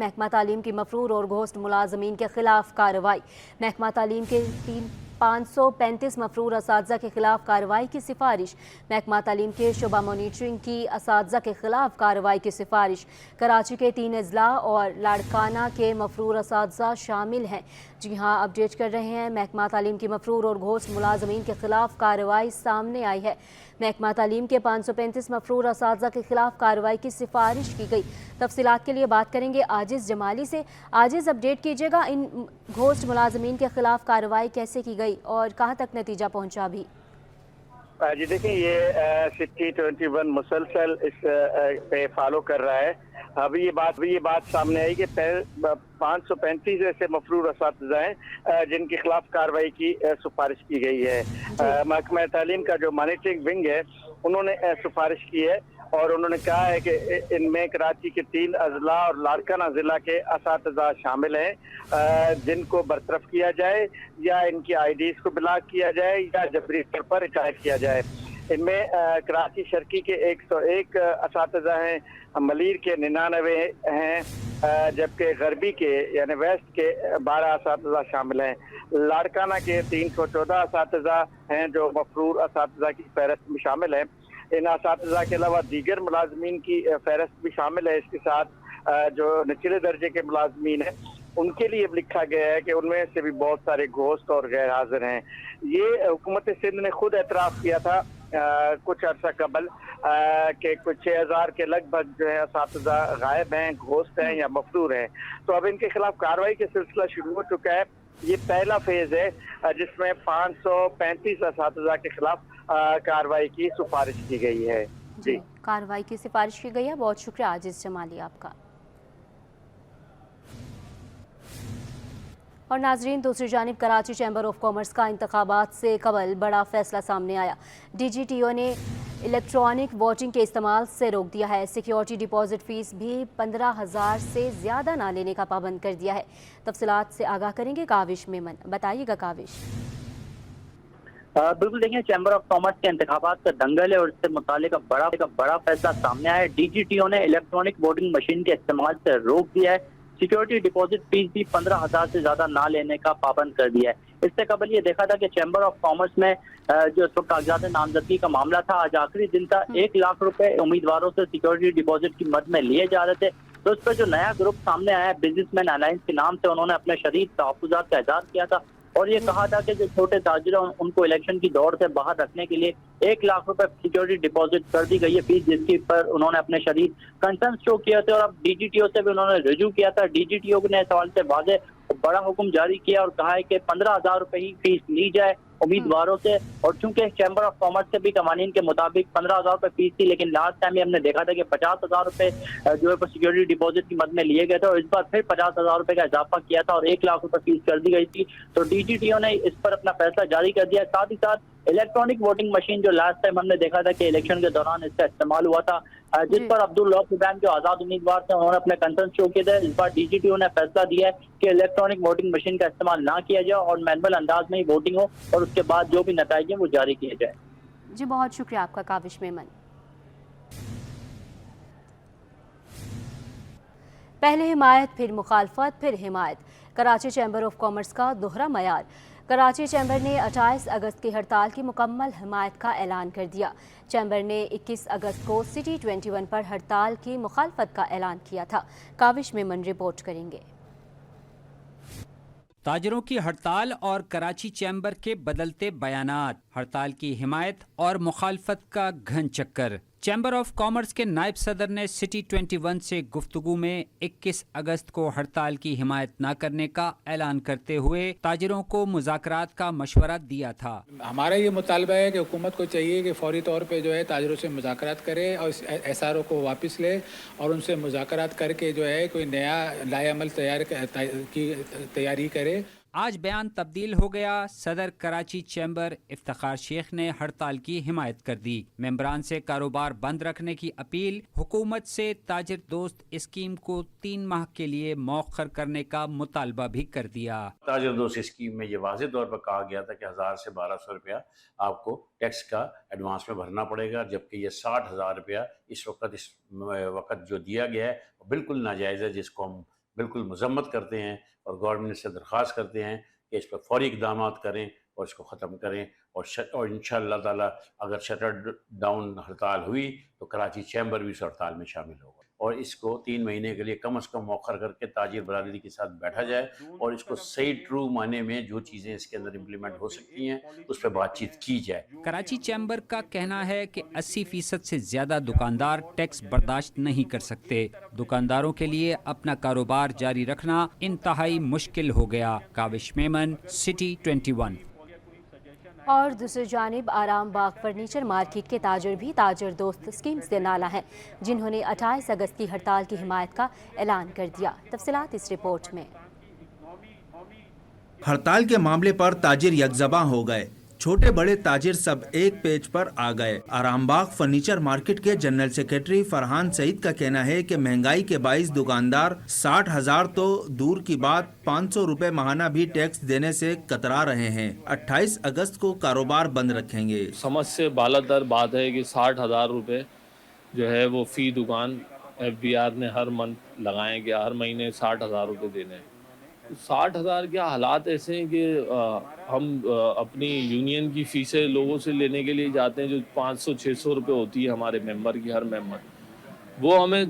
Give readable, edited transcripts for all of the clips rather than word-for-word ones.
महकमा तालीम की मफरूर और घोस्ट मुलाजमीन के खिलाफ कार्रवाई। महकमा तालीम के 535 मफरूर असातिज़ा के खिलाफ कार्रवाई की सिफारिश। महकमा तालीम के शुबा मॉनिटरिंग की असातिज़ा के खिलाफ कार्रवाई की सिफारिश। कराची के 3 अजला और लाड़काना के मफरूर असातिज़ा शामिल हैं। जी हाँ, अपडेट कर रहे हैं। महकमा तालीम की मफरूर और घोस्ट मुलाजमीन के खिलाफ कार्रवाई सामने आई है। महकमा तालीम के 535 मफरूर असातिज़ा के खिलाफ कार्रवाई की सिफारिश की गई। तफसीलात के लिए बात करेंगे आजिज़ जमाली से। आजिज़, अपडेट कीजिएगा, इन घोस्ट मुलाजमीन के खिलाफ कार्रवाई कैसे की गई और कहाँ तक नतीजा पहुँचा भी? जी देखिए, ये सिटी 21 मुसलसल इस पे फॉलो कर रहा है। अभी ये बात सामने आई कि 535 ऐसे मफरूर असातिज़ा हैं जिनके खिलाफ कार्रवाई की सिफारिश की गई है। महकमा तालीम का जो मॉनिटरिंग विंग है, उन्होंने सिफारिश की है और उन्होंने कहा है कि इनमें कराची के 3 अजला और लाड़काना जिला के असातिज़ा शामिल हैं जिनको बरतरफ किया जाए या इनकी आईडीज़ को ब्लॉक किया जाए या जबरी तौर पर रिटायर किया जाए। इनमें कराची शर्की के 101 असातिज़ा हैं, मलीर के 99 हैं, जबकि गरबी के यानी वेस्ट के 12 असातिज़ा शामिल हैं। लाड़काना के 314 असातिज़ा हैं जो मफरूर असातिज़ा की फहरस्त में शामिल हैं। इन असातिज़ा के अलावा दीगर मुलाजमीन की फहरस्त भी शामिल है। इसके साथ जो निचले दर्जे के मुलाजमीन हैं उनके लिए लिखा गया है कि उनमें से भी बहुत सारे घोस्ट और गैर हाजिर हैं। ये हुकूमत सिंध ने खुद एतराफ़ किया था कुछ अर्सा कबल कि कुछ 6000 के लगभग जो है असातिज़ा गायब हैं, घोस्ट हैं या मफरूर हैं। तो अब इनके खिलाफ कार्रवाई का सिलसिला शुरू हो चुका है। ये पहला फेज है जिसमें 535 असातिज़ा के खिलाफ कार्रवाई की सिफारिश की गई है। जी, कार्रवाई की सिफारिश की गई है। बहुत शुक्रिया आजिज़ जमाली आपका। और नाजरीन, दूसरी जानिब कराची चैम्बर ऑफ कॉमर्स का इंतखाबात से कबल बड़ा फैसला सामने आया। DGTO ने इलेक्ट्रॉनिक वोटिंग के इस्तेमाल से रोक दिया है। सिक्योरिटी डिपॉजिट फीस भी 15,000 से ज़्यादा ना लेने का पाबंद कर दिया है। तफसीलात से आगाह करेंगे काविश मेमन। बताइएगा काविश। बिल्कुल, देखिए, चैम्बर ऑफ कॉमर्स के इंतखाबात का दंगल है और इससे मुतालिक बड़ा फैसला सामने आया है। DGTO ने इलेक्ट्रॉनिक वोटिंग मशीन के इस्तेमाल से रोक दिया है। सिक्योरिटी डिपॉजिट फीस भी 15,000 से ज्यादा ना लेने का पाबंद कर दिया है। इससे कबल ये देखा था कि चैम्बर ऑफ कॉमर्स में जो इस वक्त कागजात नामजदगी का मामला था, आज आखिरी दिन था। 1 लाख रुपए उम्मीदवारों से सिक्योरिटी डिपॉजिट की मद में लिए जा रहे थे। तो इस पर जो नया ग्रुप सामने आया है, बिजनेसमैन अलायंस के नाम से, उन्होंने अपने शदीद तहफ्फुज़ात का इज़हार किया था और ये कहा था कि जो छोटे ताजिर हैं उनको इलेक्शन की दौड़ से बाहर रखने के लिए 1 लाख रुपए सिक्योरिटी डिपॉजिट कर दी गई है फीस, जिसके पर उन्होंने अपने शदीद कंसर्न शो किए थे और अब DGTO से भी उन्होंने रिव्यू किया था। DGTO ने इस सवाल से वाज़ेह बड़ा हुक्म जारी किया और कहा है कि 15,000 रुपए ही फीस ली जाए उम्मीदवारों से। और चूंकि चैम्बर ऑफ कॉमर्स के भी कवानीन के मुताबिक 15,000 रुपए फीस थी, लेकिन लास्ट टाइम हमने देखा था कि 50,000 रुपए जो है सिक्योरिटी डिपॉजिट की मद में लिए गए थे और इस बार फिर 50,000 रुपए का इजाफा किया था और 1 लाख रुपए फीस कर दी गई थी। तो DGTO ने इस पर अपना फैसला जारी कर दिया। साथ ही साथ इलेक्ट्रॉनिक वोटिंग मशीन जो लास्ट टाइम हमने देखा था कि इलेक्शन के दौरान इसका इस्तेमाल हुआ था, जिस पर अब्दुल लॉ इब्राहिम जो आजाद उम्मीदवार थे उन्होंने अपने कंसर्न शो किए थे। इस बार DGTO ने फैसला दिया है कि इलेक्ट्रॉनिक वोटिंग मशीन का इस्तेमाल ना किया जाए और मैनुअल अंदाज में ही वोटिंग हो और उसके बाद जो भी नतीजे हैं वो जारी किए जाए। जी, बहुत शुक्रिया आपका काविश मेमन। पहले हिमायत, फिर मुखालफत, फिर हिमायत। कराची चैम्बर ऑफ कॉमर्स का दोहरा मयार। कराची चैम्बर ने 28 अगस्त की हड़ताल की मुकम्मल हिमायत का ऐलान कर दिया। चैम्बर ने 21 अगस्त को सिटी 21 पर हड़ताल की मुखालफत का ऐलान किया था। काविश मेमन रिपोर्ट करेंगे। ताजरों की हड़ताल और कराची चैम्बर के बदलते बयानात, हड़ताल की हिमायत और मुखालफत का घन चक्कर। चैम्बर ऑफ कॉमर्स के नायब सदर ने सिटी 21 से गुफ्तगू में 21 अगस्त को हड़ताल की हिमायत न करने का ऐलान करते हुए ताजरों को मुज़ाकरात का मशवरा दिया था। हमारा ये मुतालबा है कि हुकूमत को चाहिए कि फौरी तौर पे जो है ताजरों से मुज़ाकरात करे और इस SRO को वापस ले और उनसे मुज़ाकरात करके जो है कोई नया लाएअमल की तैयारी करे। आज बयान तब्दील हो गया। सदर कराची चैम्बर इफ्तिखार शेख ने हड़ताल की हिमायत कर दी। मेंबरान से कारोबार बंद रखने की अपील। हुकूमत से ताजिर दोस्त स्कीम को 3 माह के लिए मौखर करने का मुतालबा भी कर दिया। ताजिर दोस्त स्कीम में ये वाज़ेह तौर पर कहा गया था कि 1000 से 1200 रुपया आपको टैक्स का एडवांस में भरना पड़ेगा, जबकि ये 60,000 रुपया इस वक्त जो दिया गया है बिल्कुल नाजायज़ है, जिसको हम बिल्कुल मजम्मत करते हैं और गवर्नमेंट से दरख्वास्त करते हैं कि इस पर फौरी इक़दामात करें और इसको ख़त्म करें और इंशाअल्लाह ताला अगर शटर डाउन हड़ताल हुई तो कराची चैम्बर भी उस हड़ताल में शामिल होगा और इसको 3 महीने के लिए कम से कम मौखर करके ताजिर बरादरी के साथ बैठा जाए और इसको सही ट्रू माने में जो चीज़ें इसके अंदर इम्प्लीमेंट हो सकती हैं उस पर बातचीत की जाए। कराची चैम्बर का कहना है कि 80% से ज्यादा दुकानदार टैक्स बर्दाश्त नहीं कर सकते। दुकानदारों के लिए अपना कारोबार जारी रखना इंतहाई मुश्किल हो गया। काविश मेमन, सिटी 21। और दूसरी जानिब आराम बाग फर्नीचर मार्केट के ताजर भी ताजर दोस्त स्कीम से नाला हैं, जिन्होंने 28 अगस्त की हड़ताल की हिमायत का ऐलान कर दिया। तफसीलात इस रिपोर्ट में। हड़ताल के मामले पर ताजिर यकजबां हो गए। छोटे बड़े ताजिर सब एक पेज पर आ गए। आरामबाग फर्नीचर मार्केट के जनरल सेक्रेटरी फरहान सईद का कहना है कि महंगाई के बाइस दुकानदार 60,000 तो दूर की बात 500 रुपए माहाना भी टैक्स देने से कतरा रहे हैं। 28 अगस्त को कारोबार बंद रखेंगे। समझ से बालातर बात है कि 60,000 रुपए जो है वो फी दुकान FBR ने हर मंथ लगाए कि हर महीने 60,000 रुपए देने हैं। 60,000 के हालात ऐसे हैं कि हम अपनी यूनियन की फीसें लोगों से लेने के लिए जाते हैं जो 500-600 रुपये होती है हमारे मेंबर की, हर मेंबर वो हमें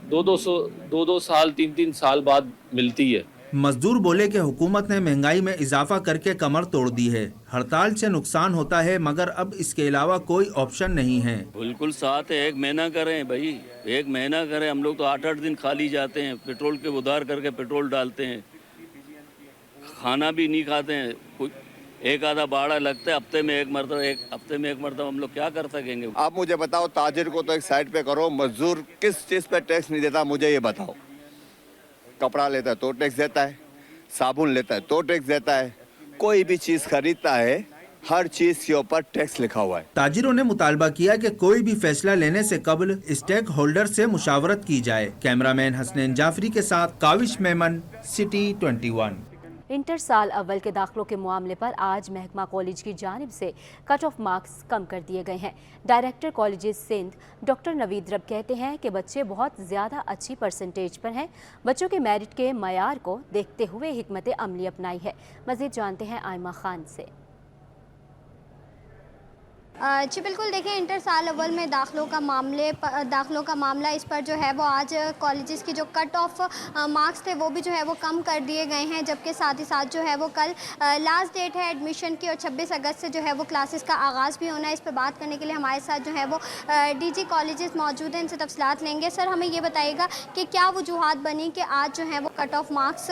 2-2 साल 3-3 साल बाद मिलती है। मजदूर बोले कि हुकूमत ने महंगाई में इजाफा करके कमर तोड़ दी है। हड़ताल से नुकसान होता है मगर अब इसके अलावा कोई ऑप्शन नहीं है। बिल्कुल साथ है, एक महीना करें भाई, एक महीना करें। हम लोग तो 8-8 दिन खाली जाते हैं, पेट्रोल के उधार करके पेट्रोल डालते हैं, खाना भी नहीं खाते हैं। एक आधा भाड़ा लगता है हफ्ते में एक मरतबा हम लोग क्या कर सकेंगे। आप मुझे बताओ, ताजिर को तो एक साइड पे करो, मजदूर किस चीज़ पे टैक्स नहीं देता मुझे ये बताओ। कपड़ा लेता है तो टैक्स देता है, साबुन लेता है तो टैक्स देता है, कोई भी चीज़ खरीदता है हर चीज के ऊपर टैक्स लिखा हुआ है। ताजिरों ने मुतालबा किया कि कोई भी फैसला लेने से कबल स्टेक होल्डर से मुशावरत की जाए। कैमरामैन हसनैन जाफरी के साथ काविश मेमन, सिटी 21। इंटर साल अव्वल के दाखिलों के मामले पर आज महकमा कॉलेज की जानिब से कट ऑफ मार्क्स कम कर दिए गए हैं। Director colleges Sindh doctor Naveed Rab कहते हैं कि बच्चे बहुत ज़्यादा अच्छी परसेंटेज पर हैं। बच्चों के मेरिट के मयार को देखते हुए हिकमत अमली अपनाई है। मज़ीद जानते हैं आयमा खान से। जी बिल्कुल, देखें इंटर साल अव्वल में दाखिलों का मामला इस पर जो है वो आज कॉलेजेस की जो कट ऑफ मार्क्स थे वो भी जो है वो कम कर दिए गए हैं, जबकि साथ ही साथ जो है वो कल लास्ट डेट है एडमिशन की और 26 अगस्त से जो है वो क्लासेस का आगाज़ भी होना है। इस पर बात करने के लिए हमारे साथ जो है वो डीजी कॉलेजेस मौजूद हैं, इनसे तफसीलात लेंगे। सर, हमें ये बताइएगा कि क्या वजूहात बनी कि आज जो है वो कट ऑफ मार्क्स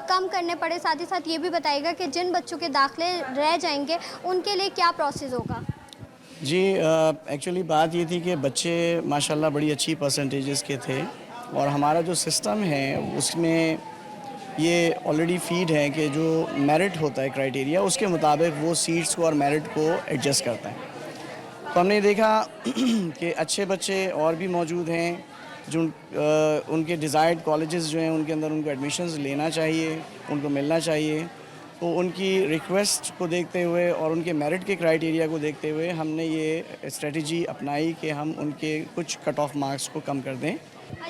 कम करने पड़े, साथ ही साथ ये भी बताइएगा कि जिन बच्चों के दाखिले रह जाएंगे उनके लिए क्या प्रोसेस होगा। जी एक्चुअली बात ये थी कि बच्चे माशाल्लाह बड़ी अच्छी परसेंटेजेस के थे और हमारा जो सिस्टम है उसमें ये ऑलरेडी फीड है कि जो मेरिट होता है क्राइटेरिया उसके मुताबिक वो सीट्स को और मेरिट को एडजस्ट करता है। तो हमने देखा कि अच्छे बच्चे और भी मौजूद हैं जो उनके डिज़ायर्ड कॉलेजेस जो हैं उनके अंदर उनको एडमिशन्स लेना चाहिए, उनको मिलना चाहिए। तो उनकी रिक्वेस्ट को देखते हुए और उनके मेरिट के क्राइटेरिया को देखते हुए हमने ये स्ट्रेटजी अपनाई कि हम उनके कुछ कट ऑफ मार्क्स को कम कर दें।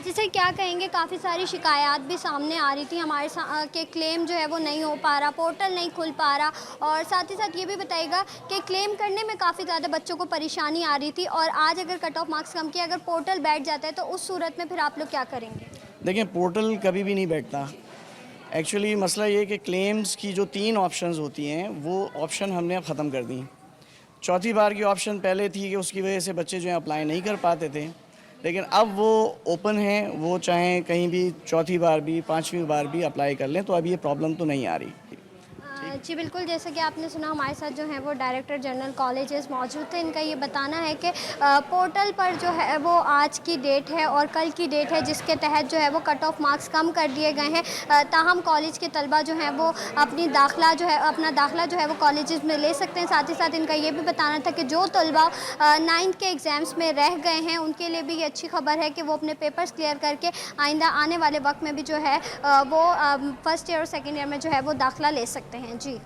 जैसे क्या कहेंगे, काफ़ी सारी शिकायत भी सामने आ रही थी हमारे के क्लेम जो है वो नहीं हो पा रहा, पोर्टल नहीं खुल पा रहा, और साथ ही साथ ये भी बताइएगा कि क्लेम करने में काफ़ी ज़्यादा बच्चों को परेशानी आ रही थी, और आज अगर कट ऑफ मार्क्स कम किया, अगर पोर्टल बैठ जाता है तो उस सूरत में फिर आप लोग क्या करेंगे? देखें, पोर्टल कभी भी नहीं बैठता। एक्चुअली मसला ये कि क्लेम्स की जो 3 ऑप्शंस होती हैं वो ऑप्शन हमने अब ख़त्म कर दी। चौथी बार की ऑप्शन पहले थी कि उसकी वजह से बच्चे जो हैं अप्लाई नहीं कर पाते थे, लेकिन अब वो ओपन है, वो चाहे कहीं भी चौथी बार भी 5वीं बार भी अप्लाई कर लें, तो अब ये प्रॉब्लम तो नहीं आ रही। जी बिल्कुल, जैसा कि आपने सुना हमारे साथ जो है वो डायरेक्टर जनरल कॉलेजेस मौजूद थे। इनका ये बताना है कि पोर्टल पर जो है वो आज की डेट है और कल की डेट है जिसके तहत जो है वो कट ऑफ मार्क्स कम कर दिए गए हैं। ताहम कॉलेज के तलबा जो हैं वो अपना दाखिला जो है वो कॉलेजेस में ले सकते हैं। साथ ही साथ इनका ये भी बताना था कि जो तलबा 9th के एग्ज़ाम्स में रह गए हैं उनके लिए भी ये अच्छी खबर है कि वो अपने पेपर्स क्लियर करके आइंदा आने वाले वक्त में भी जो है वो फर्स्ट ईयर और सेकेंड ईयर में जो है वो दाखिला ले सकते हैं। जी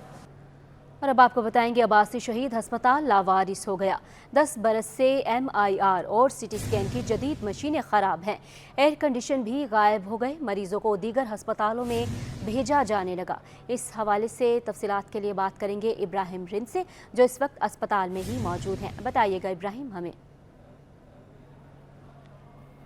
और अब आपको बताएंगे अब्बासी शहीद अस्पताल लावारिस हो गया। 10 बरस से MIR और CT स्कैन की जदीद मशीनें ख़राब हैं। एयर कंडीशन भी गायब हो गए। मरीजों को दीगर अस्पतालों में भेजा जाने लगा। इस हवाले से तफसीलात के लिए बात करेंगे इब्राहिम रिंद से, जो इस वक्त अस्पताल में ही मौजूद हैं। बताइएगा इब्राहिम हमें।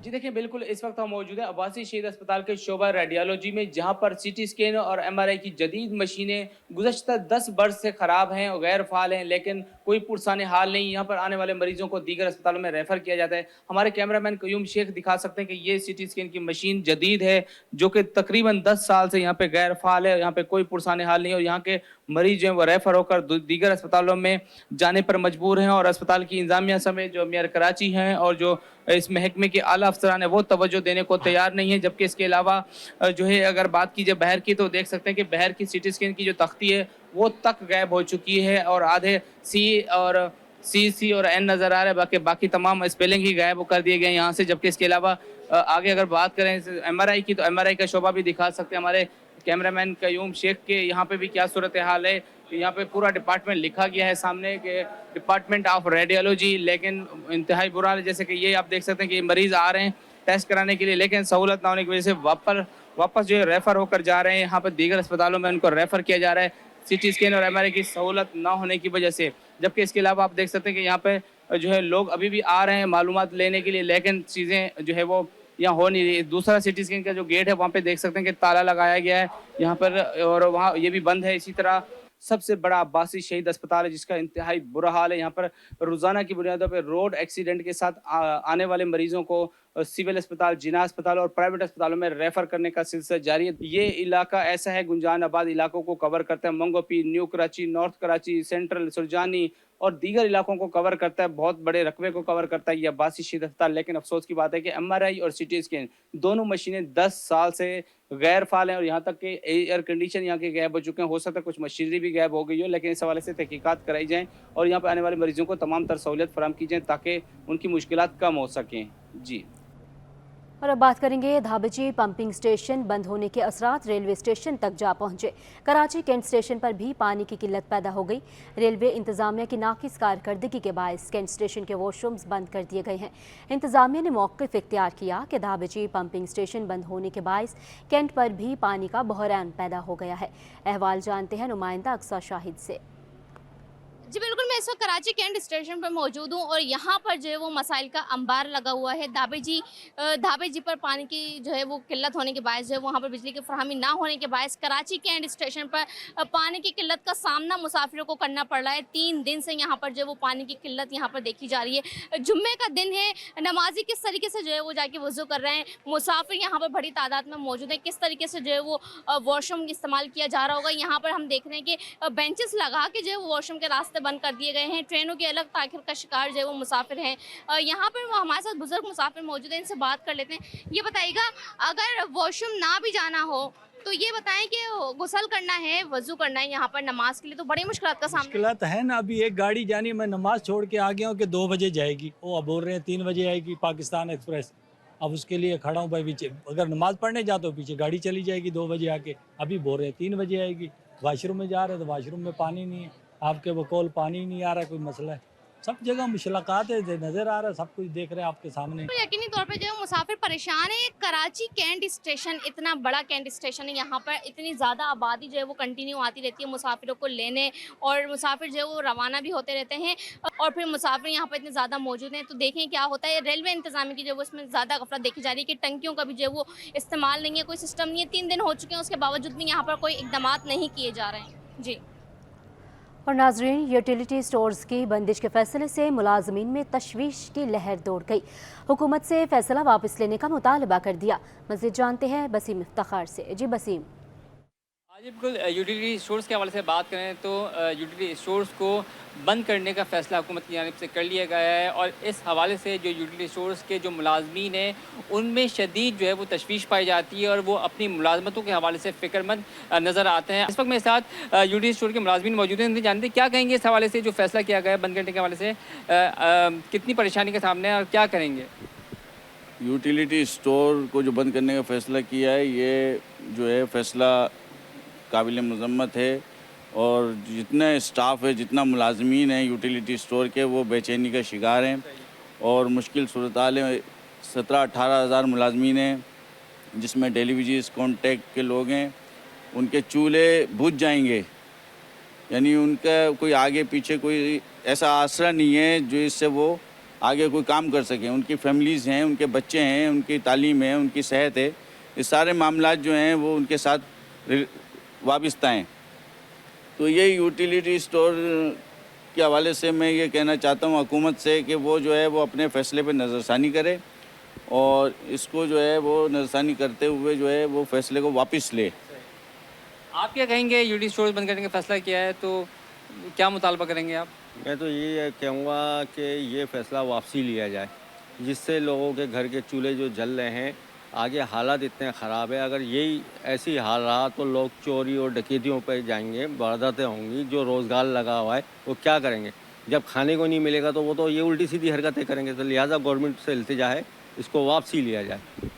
जी देखिए, बिल्कुल इस वक्त हम मौजूद हैं अब्बासी शहीद अस्पताल के शोबा रेडियोलॉजी में, जहां पर CT स्कैन और MRI की जदीद मशीनें गुज़श्ता 10 बरस से ख़राब हैं और गैर फ़ाल हैं, लेकिन कोई पुरसाने हाल नहीं। यहाँ पर आने वाले मरीजों को दीगर अस्पतालों में रेफ़र किया जाता है। हमारे कैमरामैन कयूम शेख दिखा सकते हैं कि ये CT स्कैन की मशीन जदीद है, जो कि तकरीबन 10 साल से यहाँ पे गैर फ़ाल है। यहाँ पे कोई पुरसाने हाल नहीं और यहाँ के मरीज जो हैं वो रेफ़र होकर दीगर अस्पतालों में जाने पर मजबूर हैं। और अस्पताल की इंतज़ामिया समेत जो मेयर कराची हैं और जो इस महकमे के आला अफसरान है वो तवज्जो देने को तैयार नहीं है। जबकि इसके अलावा जो है अगर बात की जाए बहर की, तो देख सकते हैं कि बहर की CT स्कैन की जो तख्ती है वो तक गायब हो चुकी है और आधे C और N नज़र आ रहा है। बाकी तमाम स्पेलिंग ही गायब कर दिए गए यहाँ से। जबकि इसके अलावा आगे अगर बात करें MRI की, तो MRI का शोबा भी दिखा सकते हैं हमारे कैमरामैन कयूम शेख के। यहाँ पे भी क्या सूरत हाल है, यहाँ पे पूरा डिपार्टमेंट लिखा गया है सामने के डिपार्टमेंट ऑफ रेडियोलॉजी, लेकिन इंतहाई बुरा है। जैसे कि ये आप देख सकते हैं कि मरीज़ आ रहे हैं टेस्ट कराने के लिए, लेकिन सहूलत ना होने की वजह से वापस जो है रेफ़र होकर जा रहे हैं। यहाँ पर दीगर अस्पतालों में उनको रेफ़र किया जा रहा है CT स्कैन और MRI की सहूलत ना होने की वजह से। जबकि इसके अलावा आप देख सकते हैं कि यहाँ पे जो है लोग अभी भी आ रहे हैं मालूमात लेने के लिए, लेकिन चीज़ें जो है वो यहाँ हो नहीं रही। दूसरा CT स्कैन का जो गेट है वहाँ पे देख सकते हैं कि ताला लगाया गया है यहाँ पर, और वहाँ ये भी बंद है। इसी तरह सबसे बड़ा अब्बासी शहीद अस्पताल है जिसका इंतहाई बुरा हाल है। यहाँ पर रोज़ाना की बुनियादों पर रोड एक्सीडेंट के साथ आने वाले मरीजों को सिविल अस्पताल, जिना अस्पताल और प्राइवेट अस्पतालों में रेफ़र करने का सिलसिला जारी है। ये इलाका ऐसा है, गुंजान आबाद इलाकों को कवर करता है। मंगोपी, new Karachi, north Karachi, central, Surjani और दीगर इलाकों को कवर करता है। बहुत बड़े रकबे को कवर करता है ये अब्बासी शहीद अस्पताल। लेकिन अफसोस की बात है कि MRI और CT स्कैन दोनों मशीनें 10 साल से गैर फाल हैं और यहाँ तक कि एयर कंडीशन यहाँ के गायब हो चुके हैं। हो सकता है कुछ मशीनरी भी गायब हो गई हो, लेकिन इस हवाले से तहकीकात कराई जाएँ और यहाँ पर आने वाले मरीजों को तमाम तर सहूलियत फराहम की जाए ताकि उनकी मुश्किलात कम हो सकें। जी। और अब बात करेंगे धाबेची पंपिंग स्टेशन बंद होने के असरात रेलवे स्टेशन तक जा पहुंचे। कराची कैंट स्टेशन पर भी पानी की किल्लत पैदा हो गई। रेलवे इंतजामिया की नाकिस कारकर्दगी के बायस कैंट स्टेशन के वॉशरूम्स बंद कर दिए गए हैं। इंतजामिया ने मौक़िफ़ इख्तियार किया कि धाबेची पंपिंग स्टेशन बंद होने के बायस कैंट पर भी पानी का बहरान पैदा हो गया है। अहवाल जानते हैं नुमाइंदा अक्सा शाहिद से। जी बिल्कुल, मैं इस वक्त कराची कैंट स्टेशन पर मौजूद हूँ और यहाँ पर जो है वो मसाइल का अंबार लगा हुआ है। धाबेजी पर पानी की जो है वो किल्लत होने के बायस जो है वहाँ पर बिजली की फरहमी ना होने के बायस कराची कैंट स्टेशन पर पानी की किल्लत का सामना मुसाफिरों को करना पड़ रहा है। 3 दिन से यहाँ पर जो है वो पानी की किल्लत यहाँ पर देखी जा रही है। जुम्मे का दिन है, नमाजी किस तरीके से जो है वो जाके वज़ू कर रहे हैं, मुसाफिर यहाँ पर बड़ी तादाद में मौजूद है, किस तरीके से जो है वो वॉशरूम इस्तेमाल किया जा रहा होगा। यहाँ पर हम देख रहे हैं कि बेंचेस लगा के जो है वो वॉशरूम के रास्ते बंद कर दिए गए हैं। ट्रेनों की अलग ताखिर का शिकार जो है वो मुसाफिर हैं। यहाँ पर वो हमारे साथ बुजुर्ग मुसाफिर मौजूद हैं, इनसे बात कर लेते हैं। ये बताइएगा, अगर वॉशरूम ना भी जाना हो तो ये बताएं कि गुसल करना है, वज़ू करना है यहाँ पर नमाज के लिए, तो बड़ी मुश्किलात का सामना मुश्किलात है ना। अभी एक गाड़ी जानी, मैं नमाज छोड़ के आ गया हूँ कि 2 बजे जाएगी, वो अब बोल रहे हैं 3 बजे आएगी पाकिस्तान एक्सप्रेस। अब उसके लिए खड़ा हूँ भाई, पीछे अगर नमाज पढ़ने जाता हूँ पीछे गाड़ी चली जाएगी 2 बजे आके। अभी बोल रहे हैं 3 बजे आएगी। वाशरूम में जा रहे हैं तो वाशरूम में पानी नहीं है, आपके बकौल पानी नहीं आ रहा, कोई मसला है। सब जगह मुश्किलात है, नज़र आ रहा है, सब कुछ देख रहे हैं आपके सामने। तो यकीनी तौर पे जो है मुसाफिर परेशान है। कराची कैंट स्टेशन इतना बड़ा कैंट स्टेशन है, यहाँ पर इतनी ज़्यादा आबादी जो है वो कंटिन्यू आती रहती है मुसाफिरों को लेने, और मुसाफिर जो है वो रवाना भी होते रहते हैं और फिर मुसाफिर यहाँ पर इतने ज़्यादा मौजूद हैं। तो देखें क्या होता है। रेलवे इंतजामिया की जो है उसमें ज़्यादा गफलत देखी जा रही है कि टंकियों का भी जो है वो इस्तेमाल नहीं है, कोई सिस्टम नहीं है। 3 दिन हो चुके हैं, उसके बावजूद भी यहाँ पर कोई इकदाम नहीं किए जा रहे हैं। जी। और नाजरीन, यूटिलिटी स्टोर्स की बंदिश के फैसले से मुलाजमीन में तशवीश की लहर दौड़ गई। हुकूमत से फैसला वापस लेने का मुतालबा कर दिया। मज़ीद जानते हैं बसीम इफ्तिखार से। जी बसीम। आज बिल्कुल यूटिलिटी स्टोर्स के हवाले से बात करें तो यूटिलिटी स्टोर्स को बंद करने का फ़ैसला हुकूमत की जानिब से कर लिया गया है और इस हवाले से जो यूटिलिटी स्टोर्स के जो मुलाजमीन हैं उनमें शदीद जो है वो तशवीश पाई जाती है और वो अपनी मुलाजमतों के हवाले से फ़िक्रमंद नज़र आते हैं। इस वक्त मेरे साथ यूटिलिटी स्टोर के मुलाजमीन मौजूद हैं, जानते क्या कहेंगे इस हवाले से जो फ़ैसला किया गया है बंद करने के हवाले से, कितनी परेशानी के सामने है और क्या करेंगे? यूटिलिटी स्टोर को जो बंद करने का फ़ैसला किया है, ये जो है फ़ैसला काबिल मज़म्मत है اور جتنے اسٹاف ہے جتنا ملازمین ہیں یوٹیلیٹی اسٹور کے وہ بے چینی کا شکار ہیں اور مشکل صورتحال ہے. 17-18 ہزار ملازمین ہیں جس میں ڈیلی ویجز کانٹیکٹ کے لوگ ہیں. ان کے چولہے بجھ جائیں گے, یعنی ان کا کوئی آگے پیچھے کوئی ایسا آسرا نہیں ہے جو اس سے وہ آگے کوئی کام کر سکیں. ان کی فیملیز ہیں, ان کے بچے ہیں, ان کی تعلیم ہے, ان کی صحت ہے, یہ سارے معاملات جو ہیں وہ ان کے ساتھ وابستہ ہیں. تو یہ یوٹیلیٹی اسٹور کے حوالے سے میں یہ کہنا چاہتا ہوں حکومت سے کہ وہ جو ہے وہ اپنے فیصلے پہ نظر ثانی کرے اور اس کو جو ہے وہ نظر ثانی کرتے ہوئے جو ہے وہ فیصلے کو واپس لے. آپ کیا کہیں گے؟ یوٹیلیٹی اسٹورز بند کرنے کا فیصلہ کیا ہے تو کیا مطالبہ کریں گے آپ؟ میں تو یہ کہوں گا کہ یہ فیصلہ واپسی لیا جائے, جس سے لوگوں کے گھر کے چولہے جو جل رہے ہیں, آگے حالات اتنے خراب ہیں. اگر یہی ایسی حال رہا تو لوگ چوری اور ڈکیتیوں پہ جائیں گے, وارداتیں ہوں گی. جو روزگار لگا ہوا ہے وہ کیا کریں گے؟ جب کھانے کو نہیں ملے گا تو وہ تو یہ الٹی سیدھی حرکتیں کریں گے. تو لہٰذا گورنمنٹ سے التجا ہے اس کو واپسی لیا جائے.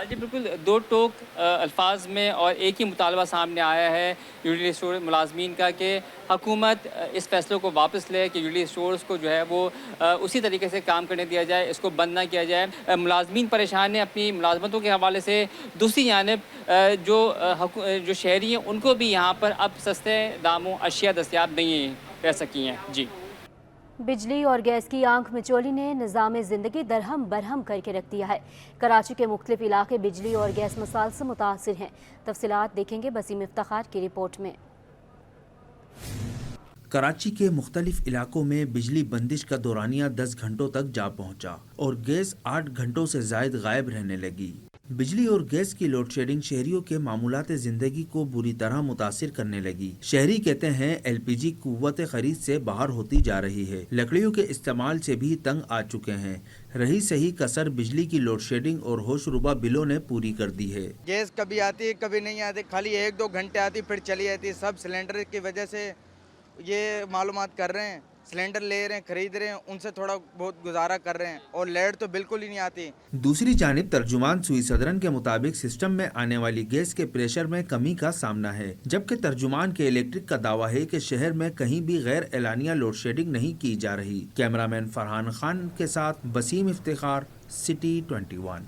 جی بالکل, دو ٹوک الفاظ میں اور ایک ہی مطالبہ سامنے آیا ہے یوٹیلیٹی اسٹور ملازمین کا کہ حکومت اس فیصلے کو واپس لے کہ یوٹیلیٹی اسٹورز کو جو ہے وہ اسی طریقے سے کام کرنے دیا جائے, اس کو بند نہ کیا جائے. ملازمین پریشان ہیں اپنی ملازمتوں کے حوالے سے. دوسری جانب جو شہری ہیں ان کو بھی یہاں پر اب سستے داموں اشیاء دستیاب نہیں رہ سکی ہیں. جی, بجلی اور گیس کی آنکھ مچولی نے نظام زندگی درہم برہم کر کے رکھ دیا ہے. کراچی کے مختلف علاقے بجلی اور گیس مسائل سے متاثر ہیں. تفصیلات دیکھیں گے بسیم افتخار کی رپورٹ میں. کراچی کے مختلف علاقوں میں بجلی بندش کا دورانیہ 10 گھنٹوں تک جا پہنچا اور گیس 8 گھنٹوں سے زائد غائب رہنے لگی. بجلی اور گیس کی لوڈ شیڈنگ شہریوں کے معمولات زندگی کو بری طرح متاثر کرنے لگی. شہری کہتے ہیں ایل پی جی قوت خرید سے باہر ہوتی جا رہی ہے. لکڑیوں کے استعمال سے بھی تنگ آ چکے ہیں. رہی صحیح کسر بجلی کی لوڈ شیڈنگ اور ہوش ربا بلوں نے پوری کر دی ہے. گیس کبھی آتی کبھی نہیں آتی, خالی 1-2 گھنٹے آتی پھر چلی جاتی. سب سلنڈر کی وجہ سے یہ معلومات کر رہے ہیں, سلنڈر لے رہے ہیں, خرید رہے ہیں, ان سے تھوڑا بہت گزارا کر رہے ہیں. اور لیٹ تو بالکل ہی نہیں آتی. دوسری جانب ترجمان سوئی صدرن کے مطابق سسٹم میں آنے والی گیس کے پریشر میں کمی کا سامنا ہے, جبکہ ترجمان کے الیکٹرک کا دعویٰ ہے کہ شہر میں کہیں بھی غیر اعلانیہ لوڈ شیڈنگ نہیں کی جا رہی. کیمرامین فرحان خان کے ساتھ بسیم افتخار, سٹی 21.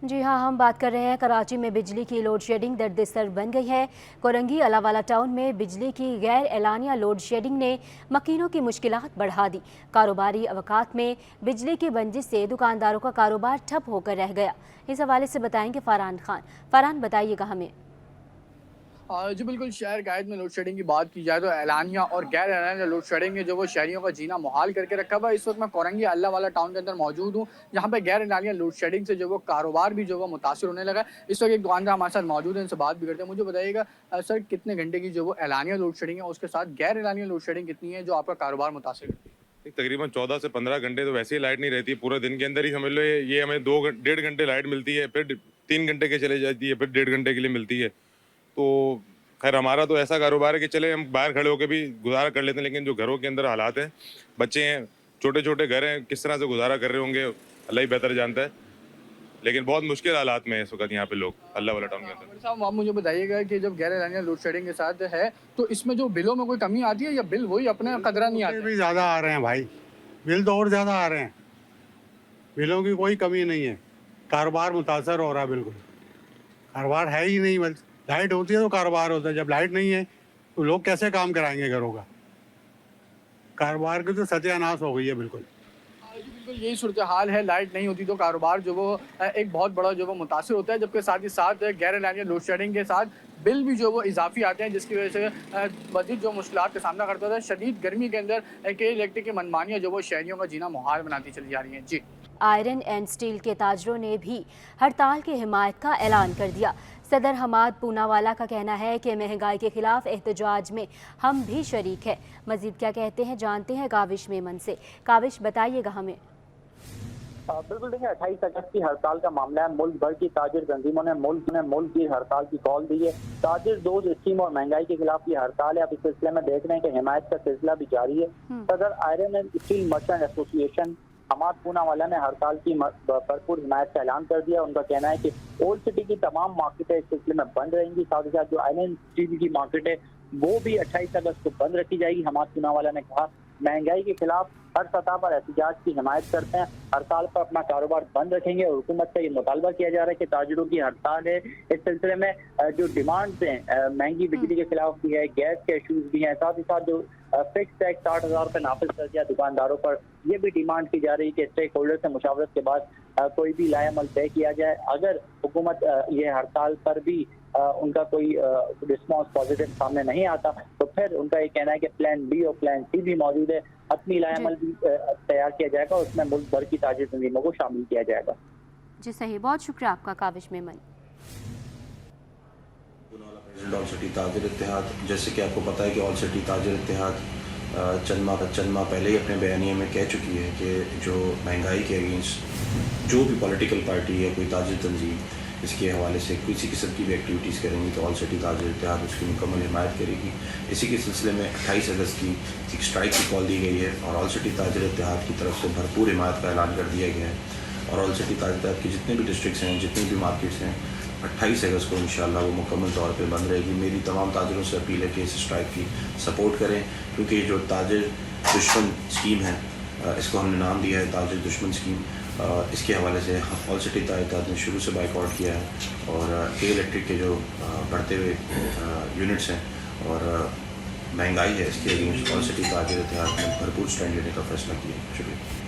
جی ہاں, ہم بات کر رہے ہیں کراچی میں بجلی کی لوڈ شیڈنگ درد سر بن گئی ہے. کورنگی علاوالہ ٹاؤن میں بجلی کی غیر اعلانیہ لوڈ شیڈنگ نے مکینوں کی مشکلات بڑھا دی. کاروباری اوقات میں بجلی کی بندش سے دکانداروں کا کاروبار ٹھپ ہو کر رہ گیا. اس حوالے سے بتائیں گے فرحان خان. فرحان, بتائیے گا ہمیں. جی بالکل, شہر قائد میں لوڈ شیڈنگ کی بات کی جائے تو اعلانیہ اور غیر اعلانیہ لوڈ شیڈنگ ہے جو وہ شہریوں کا جینا محال کر کے رکھا ہوا ہے. اس وقت میں کورنگی اللہ والا ٹاؤن کے اندر موجود ہوں, جہاں پہ غیر اعلانیہ لوڈ شیڈنگ سے جو وہ کاروبار بھی جو وہ متاثر ہونے لگا ہے. اس وقت ایک دکاندار ہمارے ساتھ موجود ہے, ان سے بات بھی کرتے ہیں. مجھے بتائیے گا سر, کتنے گھنٹے کی جو وہ اعلانیہ لوڈ شیڈنگ ہے, اس کے ساتھ غیر اعلانیہ لوڈ شیڈنگ کتنی ہے جو آپ کا کاروبار متاثر کرتی ہے؟ تقریباً 14 سے 15 گھنٹے تو ویسے ہی لائٹ نہیں رہتی. پورے دن کے اندر ہی سمجھ لو یہ ہمیں 2-1.5 گھنٹے لائٹ ملتی ہے, پھر 3 گھنٹے کے چلے جاتی ہے, پھر 1.5 گھنٹے کے لیے ملتی ہے. تو خیر ہمارا تو ایسا کاروبار ہے کہ چلے ہم باہر کھڑے ہو کے بھی گزارا کر لیتے ہیں, لیکن جو گھروں کے اندر حالات ہیں, بچے ہیں, چھوٹے چھوٹے گھر ہیں, کس طرح سے گزارا کر رہے ہوں گے اللہ ہی بہتر جانتا ہے. لیکن بہت مشکل حالات میں اس وقت یہاں پہ لوگ اللہ والا ٹاؤن کے اندر. صاحب آپ مجھے بتائیے گا کہ جب غیر اعلانیہ لوڈ شیڈنگ کے ساتھ ہے تو اس میں جو بلوں میں کوئی کمی آتی ہے یا بل وہی اپنے قدرہ نہیں آتے؟ بھی زیادہ آ رہے ہیں بھائی, بل تو اور زیادہ آ رہے ہیں. بلوں کی کوئی کمی نہیں ہے, کاروبار متاثر ہو رہا ہے. بالکل کاروبار ہے ہی نہیں. بس لائٹ ہوتی ہے تو کاروبار ہوتا ہے, جب لائٹ نہیں ہے تو لوگ کیسے کام کرائیں گے گھروں کا. کاروبار کی تو ستیہ ناش ہو گئی ہے. بالکل بالکل یہی صورتحال ہے. لائٹ نہیں ہوتی تو کاروبار جو وہ ایک بہت بڑا جو وہ متاثر ہوتا ہے, جبکہ ساتھ ہی ساتھ غیر اعلانیہ لوڈ شیڈنگ کے ساتھ بل بھی جو وہ اضافی آتے ہیں, جس کی وجہ سے مزید جو مشکلات کا سامنا کرتا ہے. شدید گرمی کے اندر الیکٹرک کی منمانیاں جو وہ شہریوں کا جینا محال بناتی چلی جا رہی ہیں. جی, آئرن اینڈ سٹیل کے تاجروں نے بھی ہڑتال کی حمایت کا اعلان کر دیا. صدر حماد پوناوالا کا کہنا ہے کہ مہنگائی کے خلاف احتجاج میں ہم بھی شریک ہیں. مزید کیا کہتے ہیں جانتے ہیں کاوش میمن سے. کاوش, بتائیے گا ہمیں. بالکل دیکھیں, 28 اگست کی ہڑتال کا معاملہ ہے. ملک بھر کی تاجر تنظیموں نے ملک کی ہڑتال کی کال دی ہے. تاجر دوز اسکیم اور مہنگائی کے خلاف یہ ہڑتال ہے. اب اس سلسلے میں دیکھ رہے ہیں کہ حمایت کا سلسلہ بھی جاری ہے. صدر آئرن اینڈ اسٹیل مرچنٹ ایسوسی ایشن हमाद पूना वाला ने हड़ताल की भरपूर हिमायत का ऐलान कर दिया। उनका कहना है कि ओल्ड सिटी की तमाम मार्केटें इस सिलसिले में बंद रहेंगी, साथ ही साथ जो आइलैंड सिटी की मार्केट है वो भी 28 अगस्त को बंद रखी जाएगी। हमाद पूना वाला ने कहा महंगाई के खिलाफ हर सतह पर एहतजाज की हिमायत करते हैं, हड़ताल पर अपना कारोबार बंद रखेंगे और हुकूमत से ये मुतालबा किया जा रहा है कि ताजिरों की हड़ताल है, इस सिलसिले में जो डिमांड्स हैं, महंगी बिजली के खिलाफ भी है, गैस के इशूज भी हैं, साथ ही साथ जो फिक्स टैक्स 60,000 रुपये नाफिज कर दिया दुकानदारों पर, ये भी डिमांड की जा रही है कि स्टेक होल्डर से मुशावरत के बाद कोई भी लाएअमल तय किया जाए। अगर हुकूमत ये हड़ताल पर भी उनका कोई रिस्पॉन्स पॉजिटिव सामने नहीं आता तो फिर उनका ये कहना है कि प्लान बी और प्लान सी भी मौजूद है, अपनी लाएअमल भी तैयार किया जाएगा, उसमें मुल्क भर की ताजिर तंजीमों को शामिल किया जाएगा। जी सही, बहुत शुक्रिया आपका काविश मेमन। ऑल सिटी ताजिर इत्तेहाद, जैसे कि आपको पता है कि ऑल सिटी ताजिर इत्तेहाद चंद माह पहले ही अपने बयानिए में कह चुकी है कि जो महंगाई के अगेंस्ट जो भी पॉलिटिकल पार्टी है, कोई ताजिर तंजीम इसके हवाले से किसी किस्म की भी एक्टिविटीज़ करेंगी तो ऑल सिटी ताजिर इत्तेहाद उसकी मुकम्मल हिमायत करेगी। इसी के सिलसिले में 28 अगस्त की एक स्ट्राइक की कॉल दी गई है और ऑल सिटी ताजिर इत्तेहाद की तरफ से भरपूर हिमायत का ऐलान कर दिया गया है और ऑल सिटी ताजिर इत्तेहाद के जितने भी डिस्ट्रिक्ट्स हैं, जितनी भी मार्केट्स हैं, 28 अगस्त को इंशाअल्लाह वो मुकम्मल तौर पे बंद रहेगी। मेरी तमाम ताजिरों से अपील है कि इस स्ट्राइक की सपोर्ट करें, क्योंकि जो ताजिर दुश्मन स्कीम है, इसको हमने नाम दिया है ताजिर दुश्मन स्कीम, इसके हवाले से ऑल सिटी ताजिर ने शुरू से बाइकआउट किया है और के इलेक्ट्रिक के जो बढ़ते हुए यूनिट्स हैं और महंगाई है, इसके अगेंस्ट ऑल सिटी ताजिर इत्तेहाद ने भरपूर स्टैंड लेने का फैसला किया है। शुक्रिया।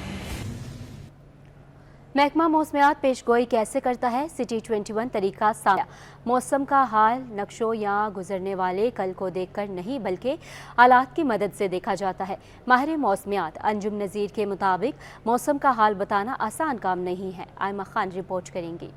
महकमा मौसमियात पेशगोई कैसे करता है? सिटी 21 तरीका सामने। मौसम का हाल नक्शों या गुजरने वाले कल को देखकर नहीं बल्कि आलात की मदद से देखा जाता है। माहिर मौसमियात अंजुम नज़ीर के मुताबिक मौसम का हाल बताना आसान काम नहीं है। आयमा खान रिपोर्ट करेंगी।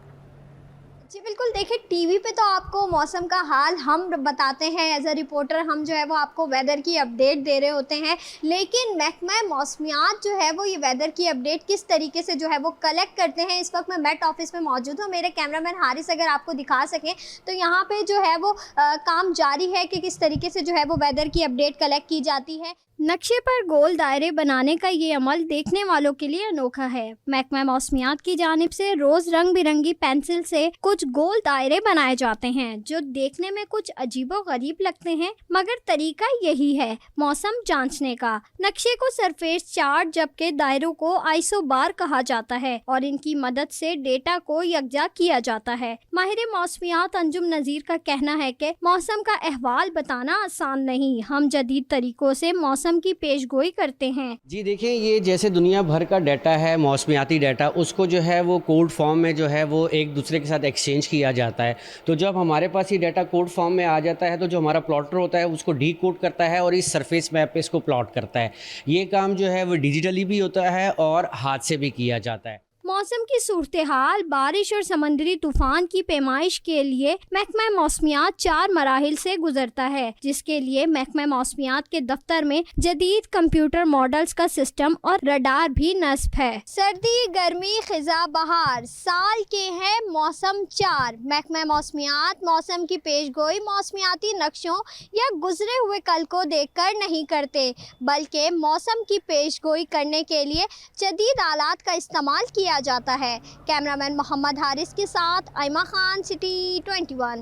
जी बिल्कुल, देखिए टीवी पे तो आपको मौसम का हाल हम बताते हैं, एज अ रिपोर्टर हम जो है वो आपको वेदर की अपडेट दे रहे होते हैं, लेकिन महकमा मौसमियात जो है वो ये वेदर की अपडेट किस तरीके से जो है वो कलेक्ट करते हैं। इस वक्त मैं मेट ऑफिस में मौजूद हूँ, मेरे कैमरामैन हारिस अगर आपको दिखा सकें तो यहाँ पे जो है वो काम जारी है कि किस तरीके से जो है वो वेदर की अपडेट कलेक्ट की जाती है। नक्शे पर गोल दायरे बनाने का ये अमल देखने वालों के लिए अनोखा है। महकमा मौसमियात की जानिब से रोज़ रंग बिरंगी पेंसिल से कुछ गोल दायरे बनाए जाते हैं जो देखने में कुछ अजीबो गरीब लगते हैं, मगर तरीका यही है मौसम जांचने का। नक्शे को सरफेस चार्ट जबकि दायरों को आइसोबार कहा जाता है और इनकी मदद से डेटा को यकजा किया जाता है। माहिर मौसमियात अंजुम नज़ीर का कहना है कि मौसम का अहवाल बताना आसान नहीं, हम जदीद तरीकों से मौसम की पेशगोई करते हैं। जी देखिए, ये जैसे दुनिया भर का डाटा है, मौसमियाती डाटा, उसको जो है वो कोड फॉर्म में जो है वो एक दूसरे के साथ एक्सचेंज किया जाता है। तो जब हमारे पास ये डाटा कोड फॉर्म में आ जाता है तो जो हमारा प्लॉटर होता है उसको डी कोड करता है और इस सरफेस मैप पे इसको प्लॉट करता है। ये काम जो है वो डिजिटली भी होता है और हाथ से भी किया जाता है। मौसम की सूरत हाल, बारिश और समंदरी तूफान की पैमाइश के लिए महकमा मौसमियात 4 मराहिल से गुजरता है, जिसके लिए महकमा मौसमियात के दफ्तर में जदीद कंप्यूटर मॉडल्स का सिस्टम और रडार भी नस्ब है। सर्दी, गर्मी, खिजा, बहार साल के हैं मौसम 4। महकमा मौसमियात मौसम की पेशगोई मौसमियाती नक्शों या गुजरे हुए कल को देखकर नहीं करते, बल्कि मौसम की पेशगोई करने के लिए जदीद आलात का इस्तेमाल किया जाता है। कैमरामैन मोहम्मद हारिस के साथ आयमा खान, सिटी 21।